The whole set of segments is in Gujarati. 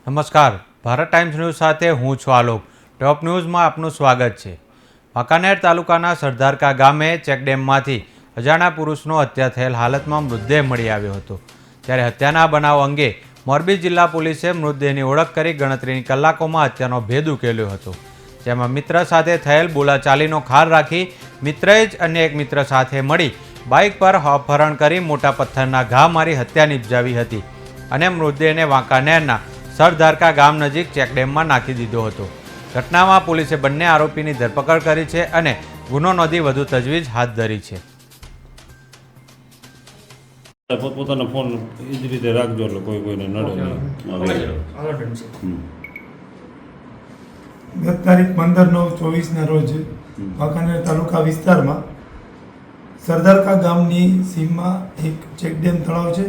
નમસ્કાર, ભારત ટાઈમ્સ ન્યૂઝ સાથે હું છું આલોક. ટોપ ન્યૂઝમાં આપનું સ્વાગત છે. વાંકાનેર તાલુકાના સરદારકા ગામે ચેકડેમમાંથી અજાણ્યા પુરુષનો હત્યા થયેલ હાલતમાં મૃતદેહ મળી આવ્યો હતો. ત્યારે હત્યાના બનાવ અંગે મોરબી જિલ્લા પોલીસે મૃતદેહની ઓળખ કરી ગણતરીની કલાકોમાં હત્યાનો ભેદ ઉકેલ્યો હતો. જેમાં મિત્ર સાથે થયેલ બોલાચાલીનો ખાર રાખી મિત્રએ જ અન્ય એક મિત્ર સાથે મળી બાઇક પર અપહરણ કરી મોટા પથ્થરના ઘા મારી હત્યા નિપજાવી હતી અને મૃતદેહને વાંકાનેરના સરદારકા ગામ નજીક ચેકડેમમાં નાખી દીધો હતો. ઘટનામાં પોલીસે બંને આરોપીની ધરપકડ કરી છે અને ગુનો નોંધી વધુ તજવીજ હાથ ધરી છે. પોતાનો ફોન એ જ રીતે રાખજો એટલે કોઈને નડે નહીં. ગત તારીખ 15/9/24ના રોજ વાંકાનેર તાલુકા વિસ્તારમાં સરદારકા ગામની સીમમાં એક ચેકડેમ તળાવ છે.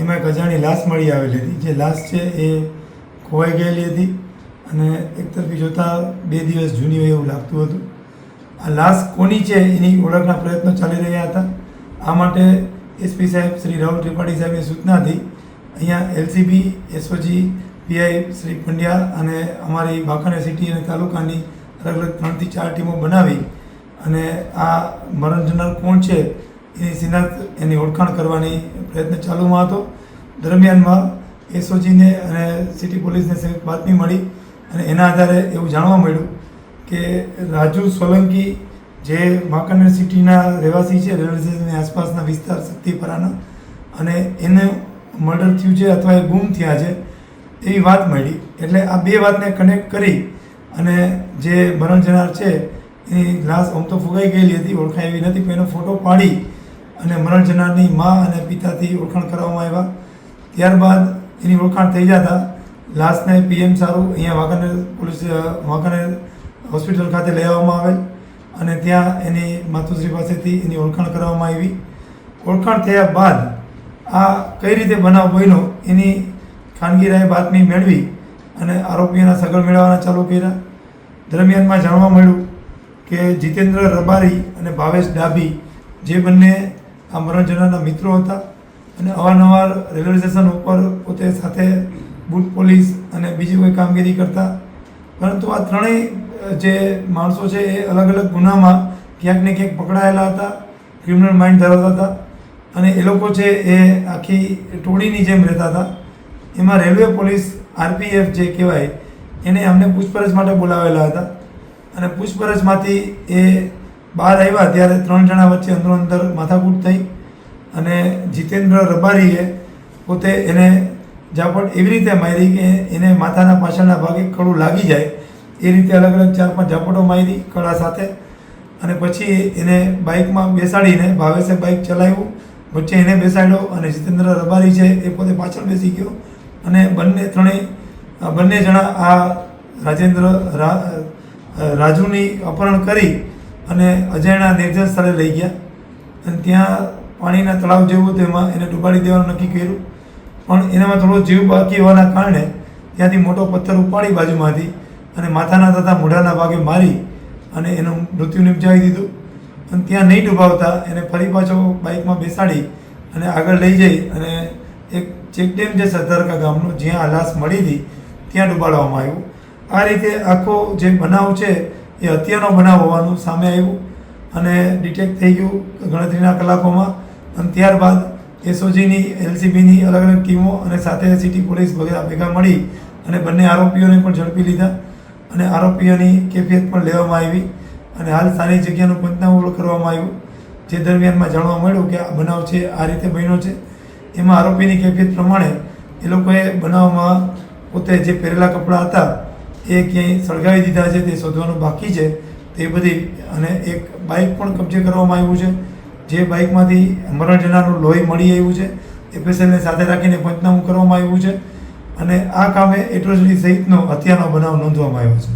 એમાં એક અજાણી લાશ મળી આવેલી હતી. જે લાશ છે એ ખોવાઈ ગયેલી હતી અને એક તરફી જોતાં 2 દિવસ જૂની હોય એવું લાગતું હતું. આ લાશ કોની છે એની ઓળખના પ્રયત્નો ચાલી રહ્યા હતા. આ માટે એસપી સાહેબ શ્રી રાહુલ ત્રિપાઠી સાહેબની સૂચનાથી અહીંયા LCB, SOG, PI Shri Pandya અને અમારી વાંકાનેર સિટી અને તાલુકાની અલગ અલગ 3 થી 4 ટીમો બનાવી અને આ મરણ જનાર કોણ છે એની સિનાત એની ઓળખાણ કરવાની પ્રયત્ન ચાલુમાં હતો. દરમિયાનમાં એસઓજીને અને સિટી પોલીસને સંયુક્ત બાતમી મળી અને એના આધારે એવું જાણવા મળ્યું કે રાજુ સોલંકી જે વાંકાનેર સિટીના રહેવાસી છે, રેલવે સ્ટેશનની આસપાસના વિસ્તાર શક્તિપરાના, અને એને મર્ડર થયું છે અથવા એ ગુમ થયા છે એવી વાત મળી. એટલે આ બે વાતને કનેક્ટ કરી અને જે મરણ જનાર છે એની લાશ આમ તો ફુગાઈ ગયેલી હતી, ઓળખાય એવી નથી, પણ એનો ફોટો પાડી અને મરણ જનારની મા અને પિતાથી ઓળખાણ કરવામાં આવ્યા. ત્યારબાદ એની ઓળખાણ થઈ જતા લાશને પીએમ સારું અહીંયા વાંકાનેર પોલીસ વાંકાનેર હોસ્પિટલ ખાતે લઈ આવવામાં આવેલ અને ત્યાં એની માતુશ્રી પાસેથી એની ઓળખાણ કરવામાં આવી. ઓળખાણ થયા બાદ આ કઈ રીતે બનાવ બન્યો એની ખાનગી રાહે બાતમી મેળવી અને આરોપીઓના સગળ મેળવવાના ચાલુ કર્યા. દરમિયાનમાં જાણવા મળ્યું કે જીતેન્દ્ર રબારી અને ભાવેશ ડાભી જે બંને આ મરણ જનારના મિત્રો હતા અને અવારનવાર રેલવે સ્ટેશન ઉપર પોતે સાથે બુટ પોલીસ અને બીજી કોઈ કામગીરી કરતા. પરંતુ આ ત્રણેય જે માણસો છે એ અલગ અલગ ગુનામાં ક્યાંક ને ક્યાંક પકડાયેલા હતા, ક્રિમિનલ માઇન્ડ ધરાવતા હતા અને એ લોકો છે એ આખી ટોળીની જેમ રહેતા હતા. એમાં રેલવે પોલીસ આરપીએફ જે કહેવાય એને અમને પૂછપરછ માટે બોલાવેલા હતા અને પૂછપરછમાંથી એ બહાર આવ્યા ત્યારે 3 જણા વચ્ચે અંદરોઅંદર માથાકૂટ થઈ અને જીતેન્દ્ર રબારીએ પોતે એને ઝાપટ એવી રીતે મારી કે એને માથાના પાછળના ભાગે કડું લાગી જાય એ રીતે અલગ અલગ 4-5 ઝાપટો મારી કડા સાથે. અને પછી એને બાઇકમાં બેસાડીને ભાવેશે બાઇક ચલાવ્યું, વચ્ચે એને બેસાડ્યો અને જીતેન્દ્ર રબારી છે એ પોતે પાછળ બેસી ગયો અને બંને જણા આ રાજુની અપહરણ કરી અને અજાણ્યા નિર્જન સ્થળે લઈ ગયા અને ત્યાં પાણીના તળાવ જેવું હતું એમાં એને ડૂબાડી દેવાનું નક્કી કર્યું. પણ એનામાં થોડો જીવ બાકી હોવાના કારણે ત્યાંથી મોટો પથ્થર ઉપાડી બાજુમાંથી અને માથાના તથા મોઢાના ભાગે મારી અને એનું મૃત્યુ નિપજાવી દીધું. અને ત્યાં નહીં ડૂબાવતા એને ફરી પાછો બાઇકમાં બેસાડી અને આગળ લઈ જઈ અને એક ચેકડેમ છે સરદારકા ગામનો જ્યાં આ લાશ મળી હતી ત્યાં ડૂબાડવામાં આવ્યું. આ રીતે આખો જે બનાવ છે એ હત્યાનો બનાવ હોવાનું સામે આવ્યું અને ડિટેક્ટ થઈ ગયું ગણતરીના કલાકોમાં. અને ત્યારબાદ એસઓજીની, એલસીબીની અલગ અલગ ટીમો અને સાથે સિટી પોલીસ વગેરે ભેગા મળી અને બંને આરોપીઓને પણ ઝડપી લીધા અને આરોપીઓની કેફિયત પણ લેવામાં આવી અને હાલ સ્થાનિક જગ્યાનું પંચનામું કરવામાં આવ્યું. જે દરમિયાનમાં જાણવા મળ્યું કે આ બનાવ છે આ રીતે બન્યો છે. એમાં આરોપીની કેફિયત પ્રમાણે એ લોકોએ બનાવમાં પોતે જે પહેરેલા કપડાં હતા એ ક્યાંય સળગાવી દીધા છે તે શોધવાનું બાકી છે તે બધી. અને એક બાઇક પણ કબજે કરવામાં આવ્યું છે. જે બાઇકમાંથી મરણ જનારનું લોહી મળી આવ્યું છે. એફએસએલને સાથે રાખીને પંચનામું કરવામાં આવ્યું છે અને આ કામે એટ્રોસિટી સહિતનો હત્યાનો બનાવ નોંધવામાં આવ્યો છે.